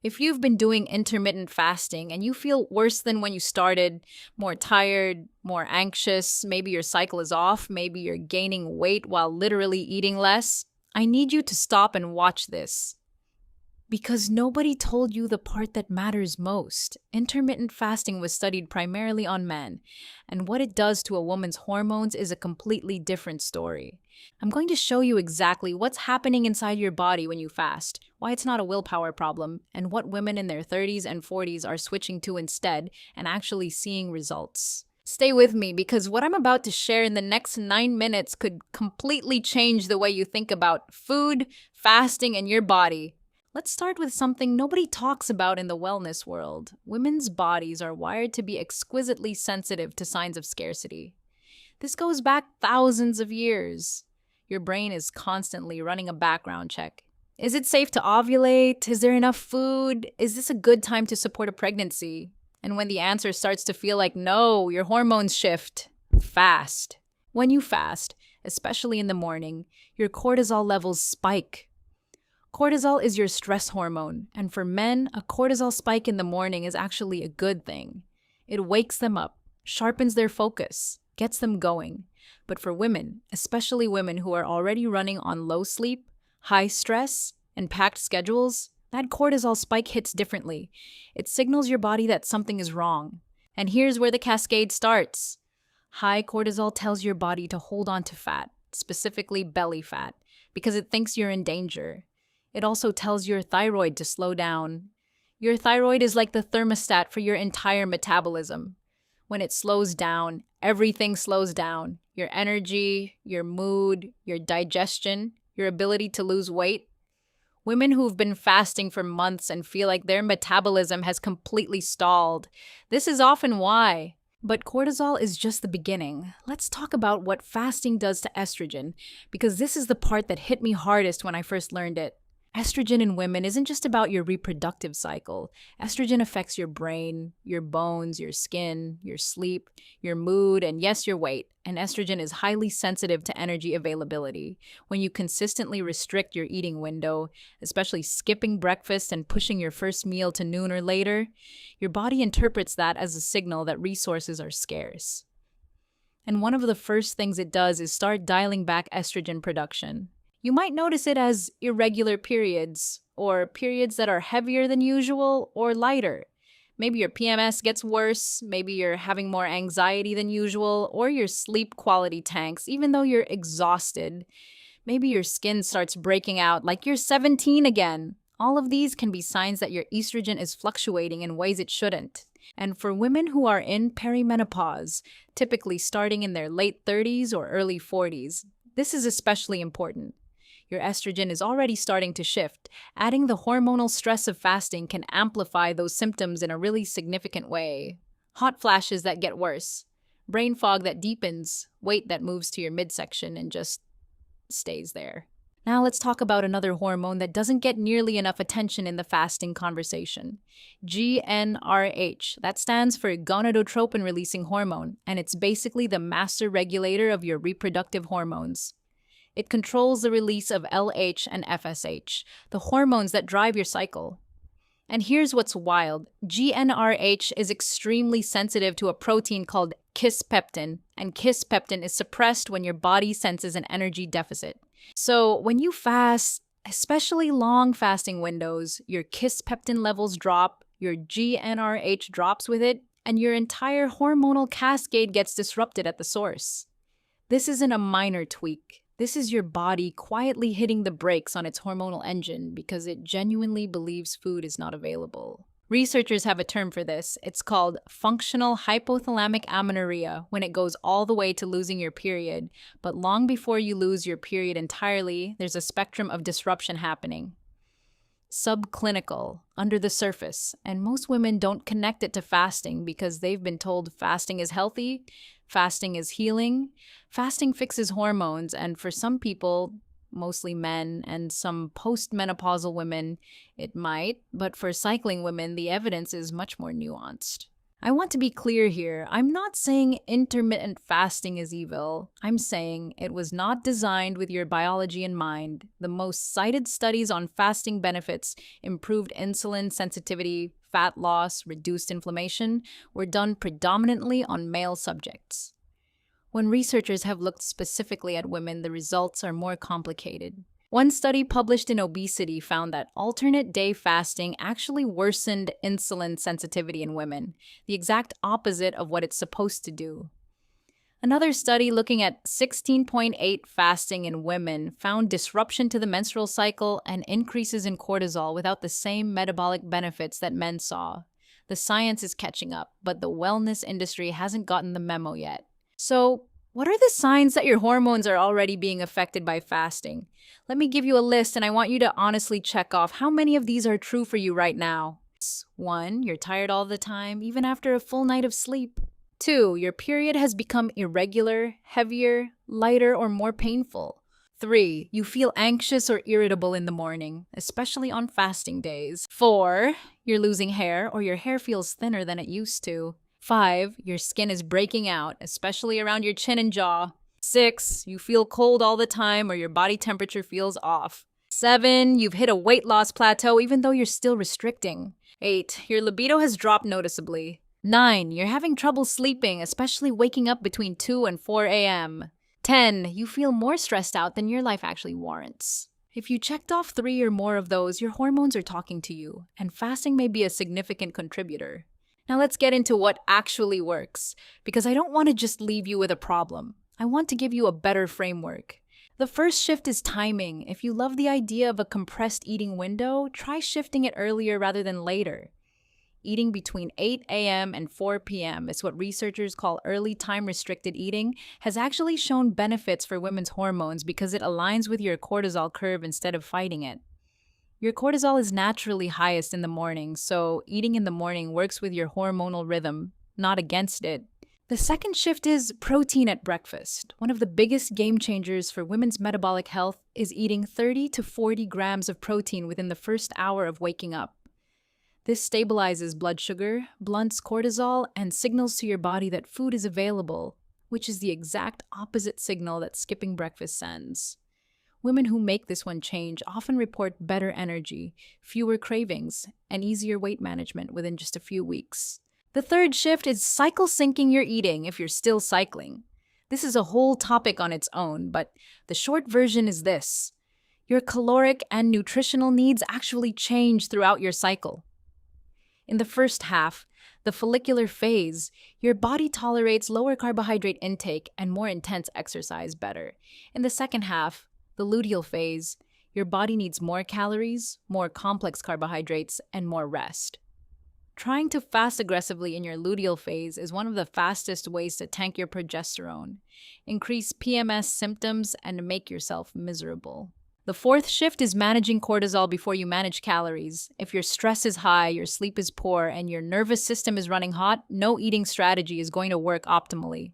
If you've been doing intermittent fasting and you feel worse than when you started, more tired, more anxious, maybe your cycle is off, maybe you're gaining weight while literally eating less, I need you to stop and watch this. Because nobody told you the part that matters most. Intermittent fasting was studied primarily on men, and what it does to a woman's hormones is a completely different story. I'm going to show you exactly what's happening inside your body when you fast, why it's not a willpower problem, and what women in their 30s and 40s are switching to instead and actually seeing results. Stay with me because what I'm about to share in the next 9 minutes could completely change the way you think about food, fasting, and your body. Let's start with something nobody talks about in the wellness world. Women's bodies are wired to be exquisitely sensitive to signs of scarcity. This goes back thousands of years. Your brain is constantly running a background check. Is it safe to ovulate? Is there enough food? Is this a good time to support a pregnancy? And when the answer starts to feel like no, your hormones shift. Fast. When you fast, especially in the morning, your cortisol levels spike. Cortisol is your stress hormone, and for men, a cortisol spike in the morning is actually a good thing. It wakes them up, sharpens their focus, gets them going. But for women, especially women who are already running on low sleep, high stress, and packed schedules, that cortisol spike hits differently. It signals your body that something is wrong. And here's where the cascade starts. High cortisol tells your body to hold on to fat, specifically belly fat, because it thinks you're in danger. It also tells your thyroid to slow down. Your thyroid is like the thermostat for your entire metabolism. When it slows down, everything slows down. Your energy, your mood, your digestion, your ability to lose weight. Women who've been fasting for months and feel like their metabolism has completely stalled. This is often why. But cortisol is just the beginning. Let's talk about what fasting does to estrogen, because this is the part that hit me hardest when I first learned it. Estrogen in women isn't just about your reproductive cycle. Estrogen affects your brain, your bones, your skin, your sleep, your mood, and yes, your weight. And estrogen is highly sensitive to energy availability. When you consistently restrict your eating window, especially skipping breakfast and pushing your first meal to noon or later, your body interprets that as a signal that resources are scarce. And one of the first things it does is start dialing back estrogen production. You might notice it as irregular periods, or periods that are heavier than usual or lighter. Maybe your PMS gets worse, maybe you're having more anxiety than usual, or your sleep quality tanks, even though you're exhausted. Maybe your skin starts breaking out like you're 17 again. All of these can be signs that your estrogen is fluctuating in ways it shouldn't. And for women who are in perimenopause, typically starting in their late 30s or early 40s, this is especially important. Your estrogen is already starting to shift. Adding the hormonal stress of fasting can amplify those symptoms in a really significant way. Hot flashes that get worse, brain fog that deepens, weight that moves to your midsection and just stays there. Now let's talk about another hormone that doesn't get nearly enough attention in the fasting conversation. GnRH. That stands for gonadotropin-releasing hormone, and it's basically the master regulator of your reproductive hormones. It controls the release of LH and FSH, the hormones that drive your cycle. And here's what's wild. GnRH is extremely sensitive to a protein called kisspeptin, and kisspeptin is suppressed when your body senses an energy deficit. So when you fast, especially long fasting windows, your kisspeptin levels drop, your GnRH drops with it, and your entire hormonal cascade gets disrupted at the source. This isn't a minor tweak. This is your body quietly hitting the brakes on its hormonal engine because it genuinely believes food is not available. Researchers have a term for this. It's called functional hypothalamic amenorrhea when it goes all the way to losing your period. But long before you lose your period entirely, there's a spectrum of disruption happening. Subclinical, under the surface, and most women don't connect it to fasting because they've been told fasting is healthy, fasting is healing, fasting fixes hormones, and for some people, mostly men and some postmenopausal women, it might, but for cycling women, the evidence is much more nuanced. I want to be clear here. I'm not saying intermittent fasting is evil. I'm saying it was not designed with your biology in mind. The most cited studies on fasting benefits, improved insulin sensitivity, fat loss, reduced inflammation, were done predominantly on male subjects. When researchers have looked specifically at women, the results are more complicated. One study published in Obesity found that alternate day fasting actually worsened insulin sensitivity in women, the exact opposite of what it's supposed to do. Another study looking at 16.8 fasting in women found disruption to the menstrual cycle and increases in cortisol without the same metabolic benefits that men saw. The science is catching up, but the wellness industry hasn't gotten the memo yet. So, what are the signs that your hormones are already being affected by fasting? Let me give you a list, and I want you to honestly check off how many of these are true for you right now. 1. You're tired all the time, even after a full night of sleep. 2. Your period has become irregular, heavier, lighter, or more painful. 3. You feel anxious or irritable in the morning, especially on fasting days. 4. You're losing hair, or your hair feels thinner than it used to. 5. Your skin is breaking out, especially around your chin and jaw. 6. You feel cold all the time or your body temperature feels off. 7. You've hit a weight loss plateau even though you're still restricting. 8. Your libido has dropped noticeably. 9. You're having trouble sleeping, especially waking up between 2 and 4 a.m. 10. You feel more stressed out than your life actually warrants. If you checked off 3 or more of those, your hormones are talking to you, and fasting may be a significant contributor. Now let's get into what actually works, because I don't want to just leave you with a problem. I want to give you a better framework. The first shift is timing. If you love the idea of a compressed eating window, try shifting it earlier rather than later. Eating between 8 a.m. and 4 p.m. is what researchers call early time-restricted eating, has actually shown benefits for women's hormones because it aligns with your cortisol curve instead of fighting it. Your cortisol is naturally highest in the morning, so eating in the morning works with your hormonal rhythm, not against it. The second shift is protein at breakfast. One of the biggest game changers for women's metabolic health is eating 30 to 40 grams of protein within the first hour of waking up. This stabilizes blood sugar, blunts cortisol, and signals to your body that food is available, which is the exact opposite signal that skipping breakfast sends. Women who make this one change often report better energy, fewer cravings, and easier weight management within just a few weeks. The third shift is cycle syncing your eating if you're still cycling. This is a whole topic on its own, but the short version is this. Your caloric and nutritional needs actually change throughout your cycle. In the first half, the follicular phase, your body tolerates lower carbohydrate intake and more intense exercise better. In the second half, the luteal phase, your body needs more calories, more complex carbohydrates, and more rest. Trying to fast aggressively in your luteal phase is one of the fastest ways to tank your progesterone, increase PMS symptoms, and make yourself miserable. The fourth shift is managing cortisol before you manage calories. If your stress is high, your sleep is poor, and your nervous system is running hot, no eating strategy is going to work optimally.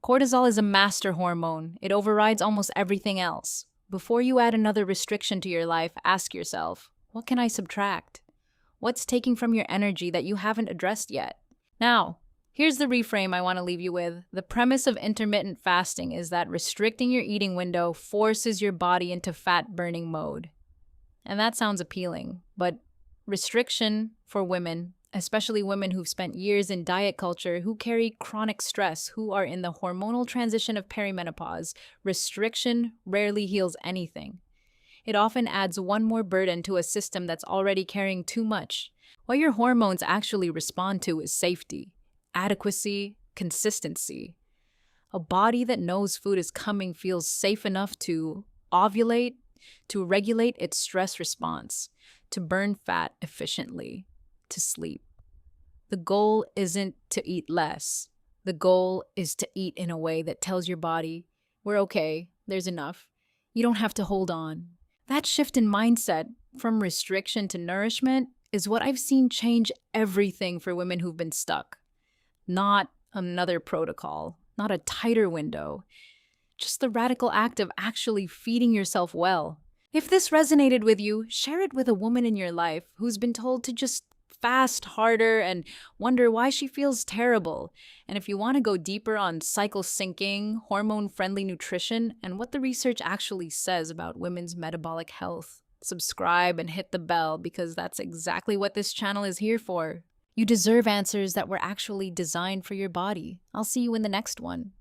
Cortisol is a master hormone. It overrides almost everything else. Before you add another restriction to your life, ask yourself, what can I subtract? What's taking from your energy that you haven't addressed yet? Now, here's the reframe I want to leave you with. The premise of intermittent fasting is that restricting your eating window forces your body into fat-burning mode. And that sounds appealing, but restriction for women, especially women who've spent years in diet culture, who carry chronic stress, who are in the hormonal transition of perimenopause, restriction rarely heals anything. It often adds one more burden to a system that's already carrying too much. What your hormones actually respond to is safety, adequacy, consistency. A body that knows food is coming feels safe enough to ovulate, to regulate its stress response, to burn fat efficiently, to sleep. The goal isn't to eat less. The goal is to eat in a way that tells your body, we're okay, there's enough. You don't have to hold on. That shift in mindset from restriction to nourishment is what I've seen change everything for women who've been stuck. Not another protocol, not a tighter window, just the radical act of actually feeding yourself well. If this resonated with you, share it with a woman in your life who's been told to just fast, harder, and wonder why she feels terrible. And if you want to go deeper on cycle syncing, hormone-friendly nutrition, and what the research actually says about women's metabolic health, subscribe and hit the bell because that's exactly what this channel is here for. You deserve answers that were actually designed for your body. I'll see you in the next one.